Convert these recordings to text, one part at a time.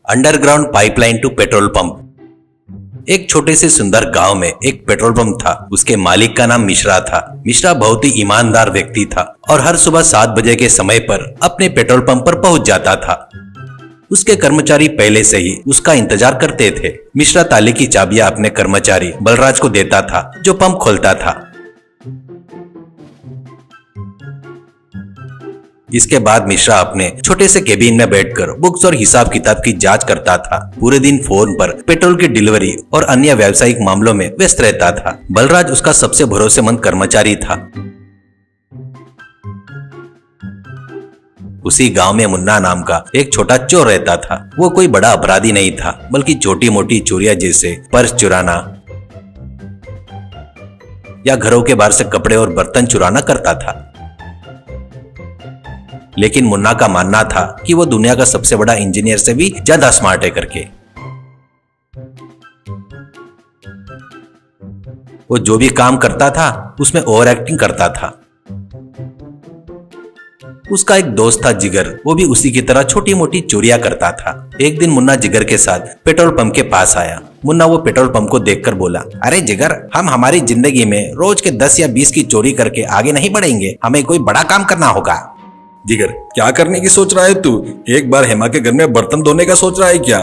Underground pipeline to petrol pump. एक छोटे से सुंदर गांव में एक पेट्रोल पंप था। उसके मालिक का नाम मिश्रा था। मिश्रा बहुत ही ईमानदार व्यक्ति था और हर सुबह 7 बजे के समय पर अपने पेट्रोल पंप पर पहुंच जाता था। उसके कर्मचारी पहले से ही उसका इंतजार करते थे। मिश्रा ताले की चाबियां अपने कर्मचारी बलराज को देता था, जो पंप खोलता था। इसके बाद मिश्रा अपने छोटे से केबिन में बैठकर बुक्स और हिसाब किताब की जांच करता था। पूरे दिन फोन पर पेट्रोल की डिलीवरी और अन्य व्यावसायिक मामलों में व्यस्त रहता था। बलराज उसका सबसे भरोसेमंद कर्मचारी था। उसी गांव में मुन्ना नाम का एक छोटा चोर रहता था। वो कोई बड़ा अपराधी नहीं था, बल्कि छोटी मोटी चोरियां जैसे पर्स चुराना या घरों के बाहर से कपड़े और बर्तन चुराना करता था। लेकिन मुन्ना का मानना था कि वो दुनिया का सबसे बड़ा इंजीनियर से भी ज्यादा स्मार्ट है करके। वो जो भी काम करता था उसमें ओवर एक्टिंग करता था। उसका एक दोस्त था जिगर, वो भी उसी की तरह छोटी मोटी चोरियां करता था। एक दिन मुन्ना जिगर के साथ पेट्रोल पंप के पास आया। मुन्ना वो पेट्रोल पंप को देखकर बोला, अरे जिगर, हम हमारी जिंदगी में रोज के 10 या 20 की चोरी करके आगे नहीं बढ़ेंगे। हमें कोई बड़ा काम करना होगा। जिगर, क्या करने की सोच रहा है तू? एक बार हेमा के घर में बर्तन धोने का सोच रहा है क्या?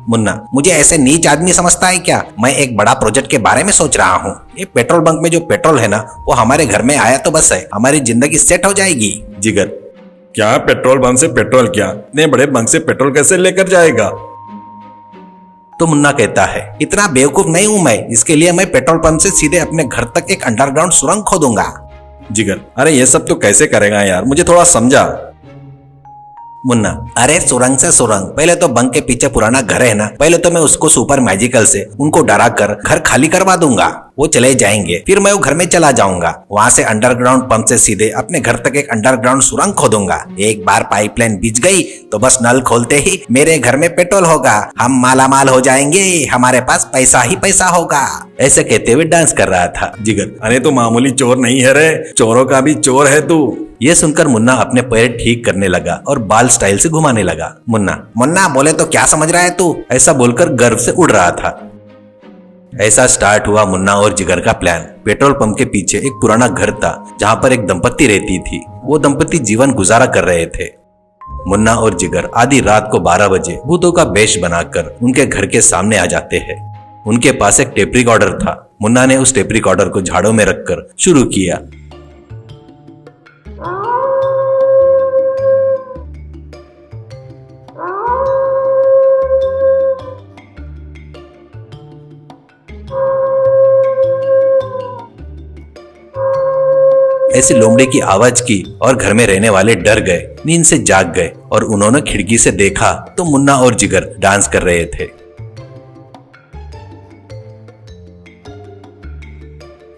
मुन्ना, मुझे ऐसे नीच आदमी समझता है क्या? मैं एक बड़ा प्रोजेक्ट के बारे में सोच रहा हूँ। ये पेट्रोल बंक में जो पेट्रोल है ना, वो हमारे घर में आया तो बस है, हमारी जिंदगी सेट हो जाएगी। जिगर, क्या पेट्रोल बंक से पेट्रोल, क्या इतने बड़े बंक से पेट्रोल कैसे लेकर जाएगा? तो मुन्ना कहता है, इतना बेवकूफ नहीं हूँ मैं। इसके लिए मैं पेट्रोल पंप से सीधे अपने घर तक एक अंडरग्राउंड सुरंग खोदूंगा। जिगर, अरे ये सब तो कैसे करेगा यार, मुझे थोड़ा समझा। मुन्ना, अरे सुरंग से सुरंग, पहले तो बंक के पीछे पुराना घर है ना, पहले तो मैं उसको सुपर मैजिकल से उनको डरा कर घर खाली करवा दूंगा। वो चले जाएंगे, फिर मैं वो घर में चला जाऊंगा। वहां से अंडरग्राउंड पंप से सीधे अपने घर तक एक अंडरग्राउंड सुरंग खोदूंगा। एक बार पाइपलाइन बिछ गई तो बस नल खोलते ही मेरे घर में पेट्रोल होगा। हम मालामाल हो जाएंगे, हमारे पास पैसा ही पैसा होगा। ऐसे कहते हुए डांस कर रहा था। जिगर, अरे तो मामूली चोर नहीं है रे, चोरों का भी चोर है तू। ये सुनकर मुन्ना अपने पैर ठीक करने लगा और बाल स्टाइल से घुमाने लगा। मुन्ना बोले तो क्या समझ रहा है तू? ऐसा बोलकर गर्व से उड़ रहा था। ऐसा स्टार्ट हुआ मुन्ना और जिगर का प्लान। पेट्रोल पंप के पीछे एक पुराना घर था, जहां पर एक दंपत्ति रहती थी। वो दंपत्ति जीवन गुजारा कर रहे थे। मुन्ना और जिगर आधी रात को 12 बजे भूतों का वेश बनाकर उनके घर के सामने आ जाते हैं। उनके पास एक टेप रिकॉर्डर था। मुन्ना ने उस टेप रिकॉर्डर को झाड़ों में रखकर शुरू किया। ऐसी लोमड़ी की आवाज की और घर में रहने वाले डर गए, नींद से जाग गए और उन्होंने खिड़की से देखा तो मुन्ना और जिगर डांस कर रहे थे।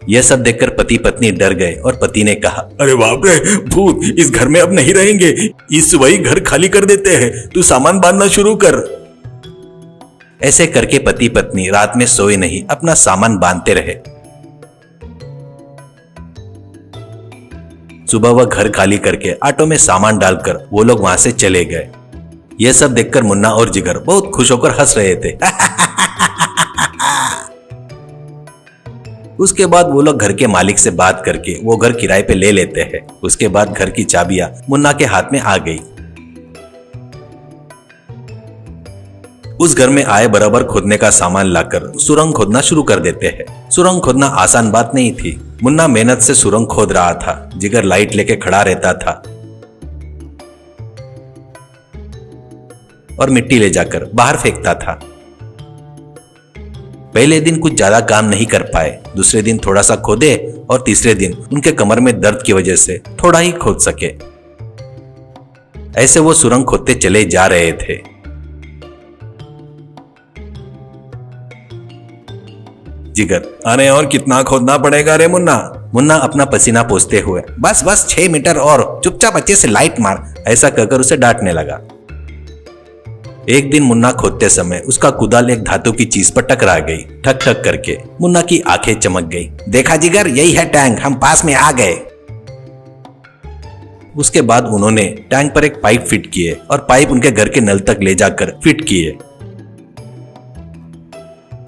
यह सब देखकर पति पत्नी डर गए और पति ने कहा, अरे बाप रे, भूत इस घर में अब नहीं रहेंगे। इस वही घर खाली कर देते हैं, तू सामान बांधना शुरू कर। ऐसे करके पति पत्नी रात में सोए नहीं, अपना सामान बांधते रहे। सुबह वह घर खाली करके ऑटो में सामान डालकर वो लोग वहां से चले गए। यह सब देखकर मुन्ना और जिगर बहुत खुश होकर हंस रहे थे। उसके बाद वो लोग घर के मालिक से बात करके वो घर किराए पे ले लेते हैं। उसके बाद घर की चाबियां मुन्ना के हाथ में आ गई। उस घर में आए बराबर खोदने का सामान लाकर सुरंग खोदना शुरू कर देते हैं। सुरंग खोदना आसान बात नहीं थी। मुन्ना मेहनत से सुरंग खोद रहा था। जिगर लाइट लेके खड़ा रहता था और मिट्टी ले जाकर बाहर फेंकता था। पहले दिन कुछ ज्यादा काम नहीं कर पाए, दूसरे दिन थोड़ा सा खोदे और तीसरे दिन उनके कमर में दर्द की वजह से थोड़ा ही खोद सके। ऐसे वो सुरंग खोदते चले जा रहे थे। जिगर, अरे और कितना खोदना पड़ेगा रे मुन्ना अपना पसीना पोंछते हुए, बस 6 मीटर और, चुपचाप अच्छे से लाइट मार, ऐसा कहकर उसे डांटने लगा। एक दिन मुन्ना खोदते समय उसका कुदाल एक धातु की चीज पर टकरा गई। ठक ठक करके मुन्ना की आंखें चमक गई। देखा जिगर, यही है टैंक, हम पास में आ गए। उसके बाद उन्होंने टैंक पर एक पाइप फिट किए और पाइप उनके घर के नल तक ले जाकर फिट किए।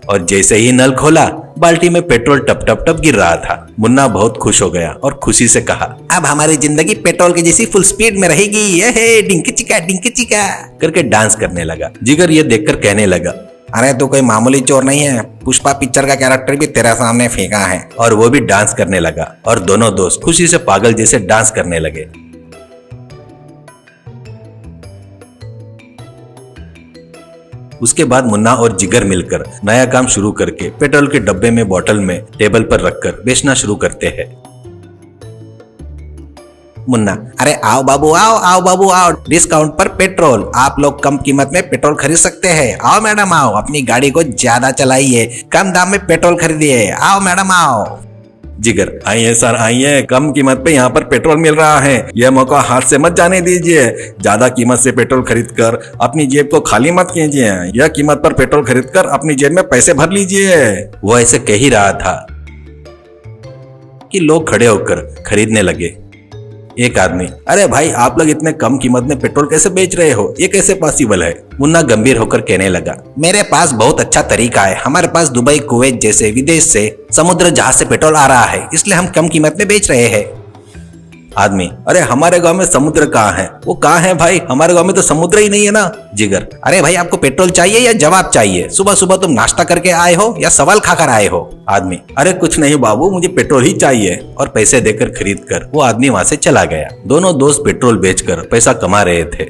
और जैसे ही नल खोला, बाल्टी में पेट्रोल टप टप टप गिर रहा था। मुन्ना बहुत खुश हो गया और खुशी से कहा, अब हमारी जिंदगी पेट्रोल की जैसी फुल स्पीड में रहेगी, ये डिंक चिका करके डांस करने लगा। जिगर ये देखकर कहने लगा, अरे तू कोई मामूली चोर नहीं है, पुष्पा पिक्चर का कैरेक्टर भी तेरे सामने फेंका है। और वो भी डांस करने लगा और दोनों दोस्त खुशी से पागल जैसे डांस करने लगे। उसके बाद मुन्ना और जिगर मिलकर नया काम शुरू करके पेट्रोल के डब्बे में बोतल में टेबल पर रखकर बेचना शुरू करते हैं। मुन्ना, अरे आओ बाबू आओ, डिस्काउंट पर पेट्रोल, आप लोग कम कीमत में पेट्रोल खरीद सकते हैं। आओ मैडम आओ, अपनी गाड़ी को ज्यादा चलाइए, कम दाम में पेट्रोल खरीदिए, आओ मैडम आओ। जिगर, आइए सर आइए, कम कीमत पे यहाँ पर पेट्रोल मिल रहा है, यह मौका हाथ से मत जाने दीजिए। ज्यादा कीमत से पेट्रोल खरीदकर अपनी जेब को खाली मत कीजिए, यह कीमत पर पेट्रोल खरीदकर अपनी जेब में पैसे भर लीजिए। वो ऐसे कह ही रहा था कि लोग खड़े होकर खरीदने लगे। एक आदमी, अरे भाई आप लोग इतने कम कीमत में पेट्रोल कैसे बेच रहे हो, ये कैसे पॉसिबल है? मुन्ना गंभीर होकर कहने लगा, मेरे पास बहुत अच्छा तरीका है, हमारे पास दुबई कुवैत जैसे विदेश से समुद्र जहाज से पेट्रोल आ रहा है, इसलिए हम कम कीमत में बेच रहे हैं। आदमी, अरे हमारे गांव में समुद्र कहाँ है? वो कहाँ है भाई, हमारे गांव में तो समुद्र ही नहीं है ना। जिगर, अरे भाई आपको पेट्रोल चाहिए या जवाब चाहिए? सुबह सुबह तुम नाश्ता करके आए हो या सवाल खाकर आए हो? आदमी, अरे कुछ नहीं बाबू, मुझे पेट्रोल ही चाहिए। और पैसे देकर खरीद कर वो आदमी वहां से चला गया। दोनों दोस्त पेट्रोल बेचकर पैसा कमा रहे थे।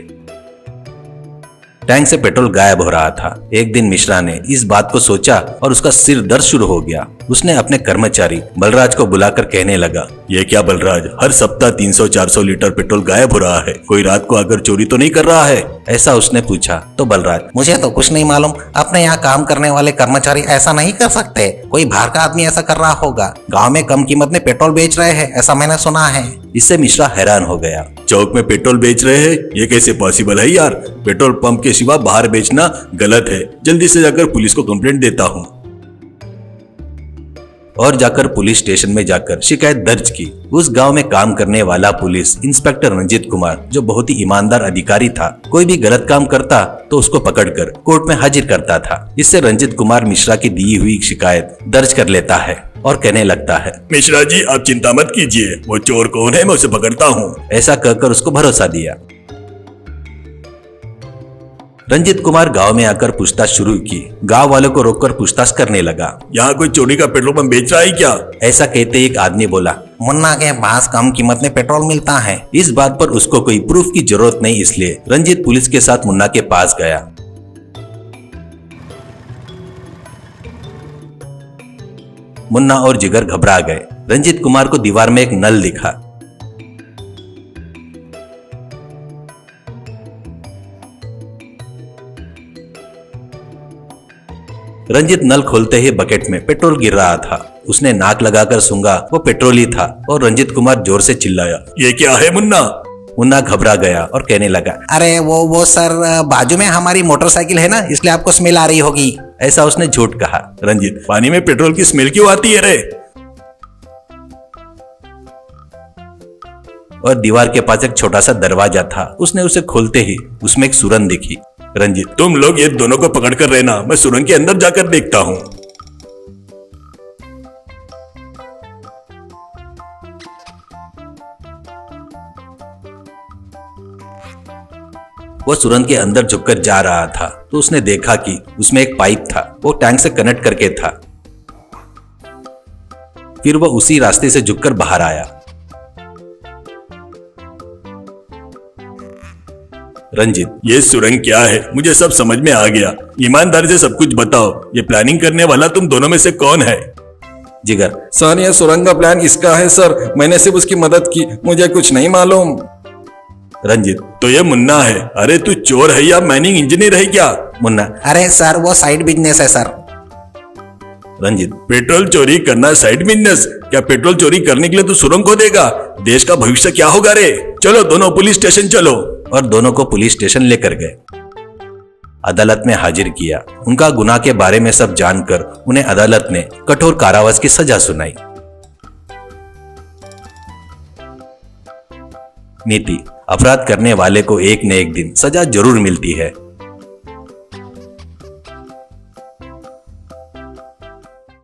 टैंक से पेट्रोल गायब हो रहा था। एक दिन मिश्रा ने इस बात को सोचा और उसका सिर दर्द शुरू हो गया। उसने अपने कर्मचारी बलराज को बुलाकर कहने लगा, ये क्या बलराज, हर सप्ताह 300-400 लीटर पेट्रोल गायब हो रहा है, कोई रात को आकर चोरी तो नहीं कर रहा है? ऐसा उसने पूछा तो बलराज, मुझे तो कुछ नहीं मालूम, अपने यहाँ काम करने वाले कर्मचारी ऐसा नहीं कर सकते, कोई बाहर का आदमी ऐसा कर रहा होगा, गाँव में कम कीमत में पेट्रोल बेच रहे हैं, ऐसा मैंने सुना है। इससे मिश्रा हैरान हो गया। चौक में पेट्रोल बेच रहे हैं, ये कैसे पॉसिबल है यार? पेट्रोल पंप के सिवा बाहर बेचना गलत है, जल्दी से जाकर पुलिस को कंप्लेंट देता हूँ। और जाकर पुलिस स्टेशन में जाकर शिकायत दर्ज की। उस गांव में काम करने वाला पुलिस इंस्पेक्टर रंजीत कुमार, जो बहुत ही ईमानदार अधिकारी था, कोई भी गलत काम करता तो उसको पकड़कर कोर्ट में हाजिर करता था। इससे रंजीत कुमार मिश्रा की दी हुई शिकायत दर्ज कर लेता है और कहने लगता है, मिश्रा जी आप चिंता मत कीजिए, वो चोर कौन है मैं उसे पकड़ता हूँ। ऐसा कहकर उसको भरोसा दिया। रंजीत कुमार गांव में आकर पूछताछ शुरू की। गांव वालों को रोककर पूछताछ करने लगा, यहाँ कोई चोरी का पेट्रोल पंप बेच रहा है क्या? ऐसा कहते एक आदमी बोला, मुन्ना के पास कम कीमत में पेट्रोल मिलता है। इस बात पर उसको कोई प्रूफ की जरूरत नहीं, इसलिए रंजीत पुलिस के साथ मुन्ना के पास गया। मुन्ना और जिगर घबरा गए। रंजीत कुमार को दीवार में एक नल दिखा। रंजीत नल खोलते ही बकेट में पेट्रोल गिर रहा था। उसने नाक लगाकर सूंघा, वो पेट्रोल ही था और रंजीत कुमार जोर से चिल्लाया, ये क्या है मुन्ना? मुन्ना घबरा गया और कहने लगा, अरे वो सर बाजू में हमारी मोटरसाइकिल है ना, इसलिए आपको स्मेल आ रही होगी। ऐसा उसने झूठ कहा। रंजीत, पानी में पेट्रोल की स्मेल क्यों आती है रे? और दीवार के पास एक छोटा सा दरवाजा था। उसने उसे खोलते ही उसमें एक सुरंग दिखी। रंजीत, तुम लोग ये दोनों को पकड़ कर रहना, मैं सुरंग के अंदर जाकर देखता हूँ। वो सुरंग के अंदर झुककर जा रहा था तो उसने देखा कि उसमें एक पाइप था, वो टैंक से कनेक्ट करके था। फिर वो उसी रास्ते से झुककर बाहर आया। रंजीत, ये सुरंग क्या है? मुझे सब समझ में आ गया, ईमानदारी से सब कुछ बताओ, ये प्लानिंग करने वाला तुम दोनों में से कौन है? जिगर, सर ये सुरंग का प्लान इसका है सर, मैंने सिर्फ उसकी मदद की, मुझे कुछ नहीं मालूम। रंजीत, तो ये मुन्ना है। अरे तू चोर है या माइनिंग इंजीनियर है क्या? मुन्ना, अरे सर वो साइड बिजनेस है सर। रंजीत, पेट्रोल चोरी करना साइड बिजनेस? क्या पेट्रोल चोरी करने के लिए तू सुरंग को देगा? देश का भविष्य क्या होगा रे? चलो दोनों पुलिस स्टेशन चलो। और दोनों को पुलिस स्टेशन लेकर गए। अदालत में हाजिर किया। उनका गुनाह के बारे में सब जानकर उन्हें अदालत ने कठोर कारावास की सजा सुनाई। नीति: अपराध करने वाले को एक न एक दिन सजा जरूर मिलती है।